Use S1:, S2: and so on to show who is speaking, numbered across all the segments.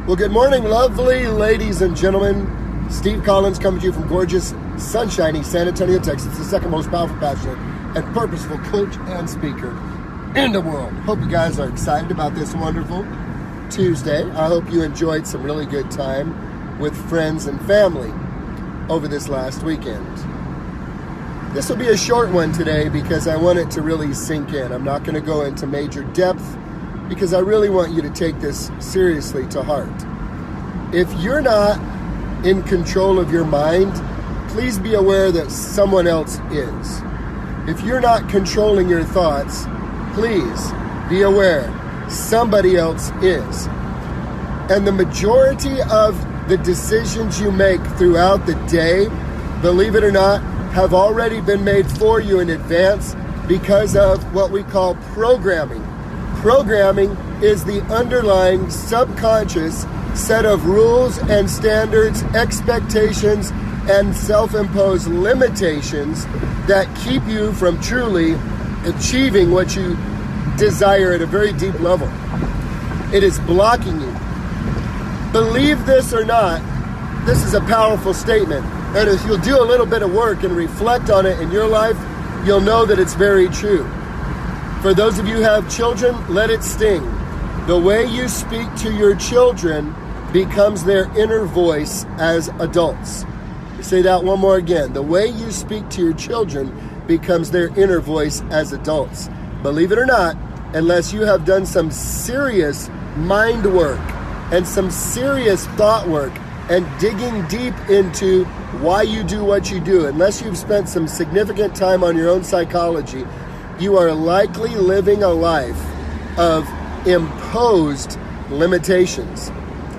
S1: Well, good morning, lovely ladies and gentlemen. Steve Collins coming to you from gorgeous, sunshiny San Antonio, Texas, the second most powerful, passionate, and purposeful coach and speaker in the world. Hope you guys are excited about this wonderful Tuesday. I hope you enjoyed some really good time with friends and family over this last weekend. This will be a short one today because I want it to really sink in. I'm not going to go into major depth because I really want you to take this seriously to heart. If you're not in control of your mind, please be aware that someone else is. If you're not controlling your thoughts, please be aware somebody else is. And the majority of the decisions you make throughout the day, believe it or not, have already been made for you in advance because of what we call programming. Programming is the underlying subconscious set of rules and standards, expectations, and self-imposed limitations that keep you from truly achieving what you desire at a very deep level. It is blocking you. Believe this or not, this is a powerful statement. And if you'll do a little bit of work and reflect on it in your life, you'll know that it's very true. For those of you who have children, let it sting. The way you speak to your children becomes their inner voice as adults. Say that one more again. The way you speak to your children becomes their inner voice as adults. Believe it or not, unless you have done some serious mind work and some serious thought work and digging deep into why you do what you do, unless you've spent some significant time on your own psychology, you are likely living a life of imposed limitations.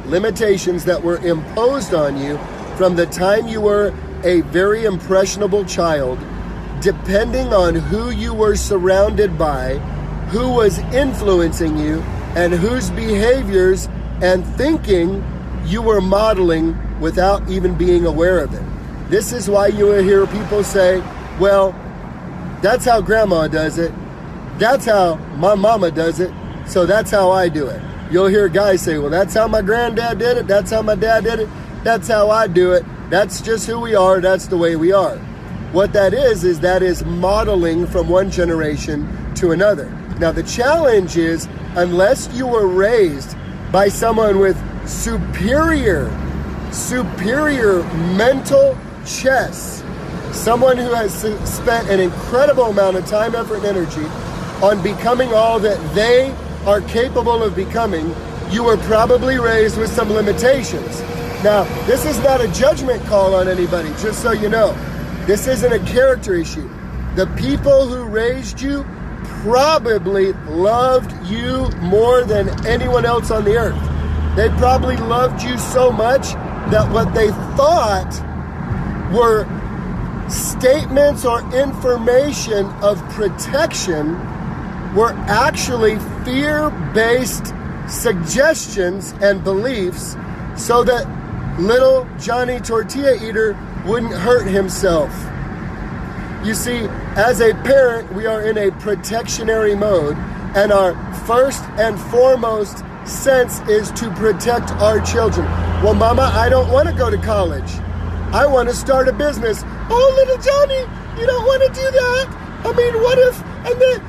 S1: Limitations that were imposed on you from the time you were a very impressionable child, depending on who you were surrounded by, who was influencing you, and whose behaviors and thinking you were modeling without even being aware of it. This is why you will hear people say, well, that's how grandma does it. That's how my mama does it. So that's how I do it. You'll hear guys say, well, that's how my granddad did it. That's how my dad did it. That's how I do it. That's just who we are. That's the way we are. What that is that is modeling from one generation to another. Now, the challenge is, unless you were raised by someone with superior mental chess, someone who has spent an incredible amount of time, effort, and energy on becoming all that they are capable of becoming, you were probably raised with some limitations. Now, this is not a judgment call on anybody, just so you know. This isn't a character issue. The people who raised you probably loved you more than anyone else on the earth. They probably loved you so much that what they thought were statements or information of protection were actually fear-based suggestions and beliefs so that little Johnny Tortilla Eater wouldn't hurt himself. You see, as a parent, we are in a protectionary mode, and our first and foremost sense is to protect our children. Well, Mama, I don't want to go to college. I want to start a business. Oh, little Johnny, you don't want to do that. I mean, what if, and then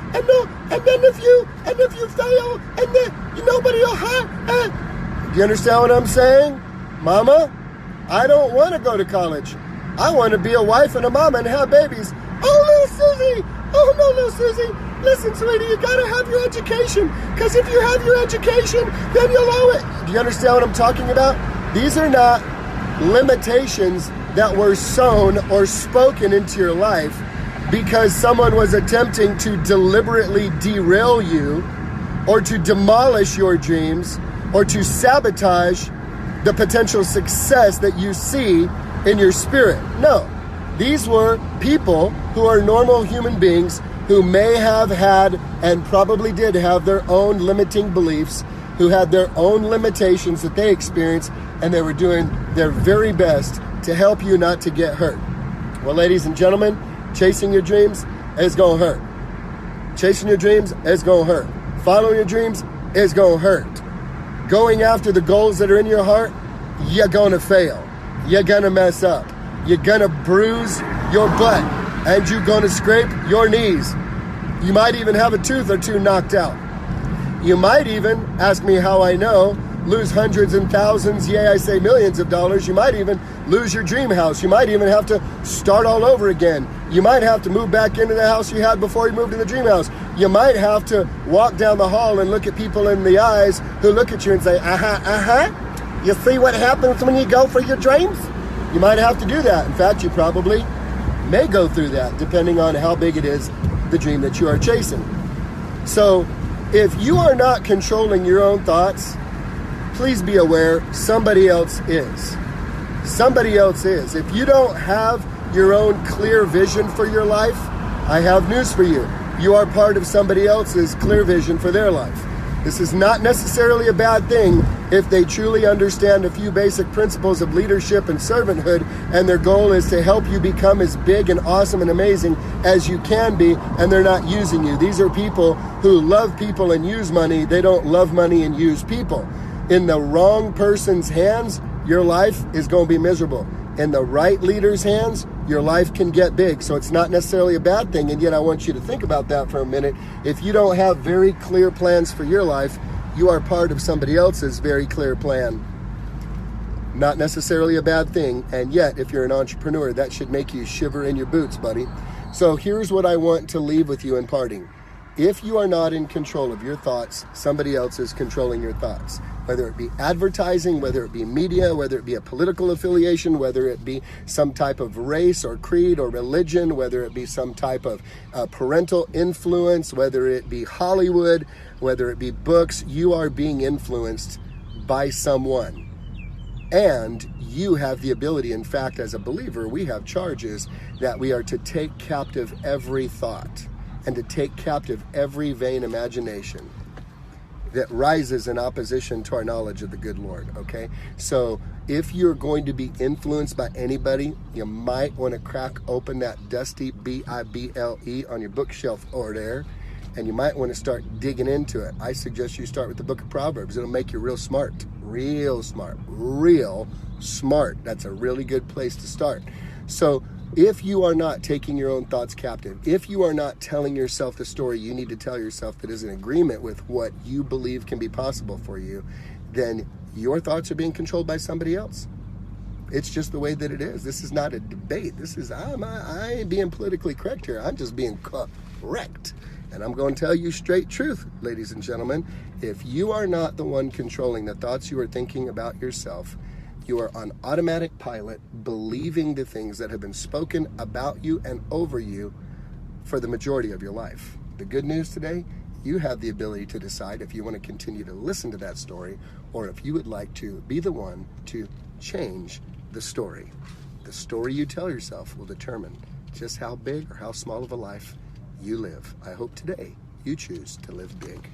S1: if you fail, and then nobody will hire. Do you understand what I'm saying? Mama, I don't want to go to college. I want to be a wife and a mama and have babies. Oh, little Susie. Oh, no, little Susie. Listen, sweetie, you got to have your education. Because if you have your education, then you'll owe it. Do you understand what I'm talking about? These are not limitations that were sown or spoken into your life because someone was attempting to deliberately derail you or to demolish your dreams or to sabotage the potential success that you see in your spirit. No, these were people who are normal human beings who may have had and probably did have their own limiting beliefs, who had their own limitations that they experienced, and they were doing their very best to help you not to get hurt. Well, ladies and gentlemen, chasing your dreams is gonna hurt. Chasing your dreams is gonna hurt. Following your dreams is gonna hurt. going after the goals that are in your heart, you're going to fail. You're going to mess up. You're going to bruise your butt, and you're going to scrape your knees. You might even have a tooth or two knocked out. You might even, ask me how I know, lose hundreds and thousands, yea, I say millions of dollars. You might even lose your dream house. You might even have to start all over again. You might have to move back into the house you had before you moved to the dream house. You might have to walk down the hall and look at people in the eyes who look at you and say, you see what happens when you go for your dreams? You might have to do that. In fact, you probably may go through that, depending on how big it is, the dream that you are chasing. So if you are not controlling your own thoughts, please be aware somebody else is. Somebody else is. If you don't have your own clear vision for your life, I have news for you. You are part of somebody else's clear vision for their life. This is not necessarily a bad thing if they truly understand a few basic principles of leadership and servanthood, and their goal is to help you become as big and awesome and amazing as you can be, and they're not using you. These are people who love people and use money. They don't love money and use people. In the wrong person's hands, your life is going to be miserable. In the right leader's hands, your life can get big. So it's not necessarily a bad thing. And yet I want you to think about that for a minute. If you don't have very clear plans for your life, you are part of somebody else's very clear plan. Not necessarily a bad thing. And yet, if you're an entrepreneur, that should make you shiver in your boots, buddy. So here's what I want to leave with you in parting. If you are not in control of your thoughts, somebody else is controlling your thoughts. Whether it be advertising, whether it be media, whether it be a political affiliation, whether it be some type of race or creed or religion, whether it be some type of parental influence, whether it be Hollywood, whether it be books, you are being influenced by someone. And you have the ability, in fact, as a believer, we have charges that we are to take captive every thought and to take captive every vain imagination that rises in opposition to our knowledge of the good Lord, okay? So if you're going to be influenced by anybody, you might want to crack open that dusty Bible on your bookshelf over there, and you might want to start digging into it. I suggest you start with the book of Proverbs. It'll make you real smart. Real smart. Real smart. That's a really good place to start. So if you are not taking your own thoughts captive, if you are not telling yourself the story you need to tell yourself that is in agreement with what you believe can be possible for you, then your thoughts are being controlled by somebody else. It's just the way that it is. This is not a debate. I ain't being politically correct here. I'm just being correct. And I'm going to tell you straight truth, ladies and gentlemen. If you are not the one controlling the thoughts you are thinking about yourself, you are on automatic pilot, believing the things that have been spoken about you and over you for the majority of your life. The good news today, you have the ability to decide if you want to continue to listen to that story or if you would like to be the one to change the story. The story you tell yourself will determine just how big or how small of a life you live. I hope today you choose to live big.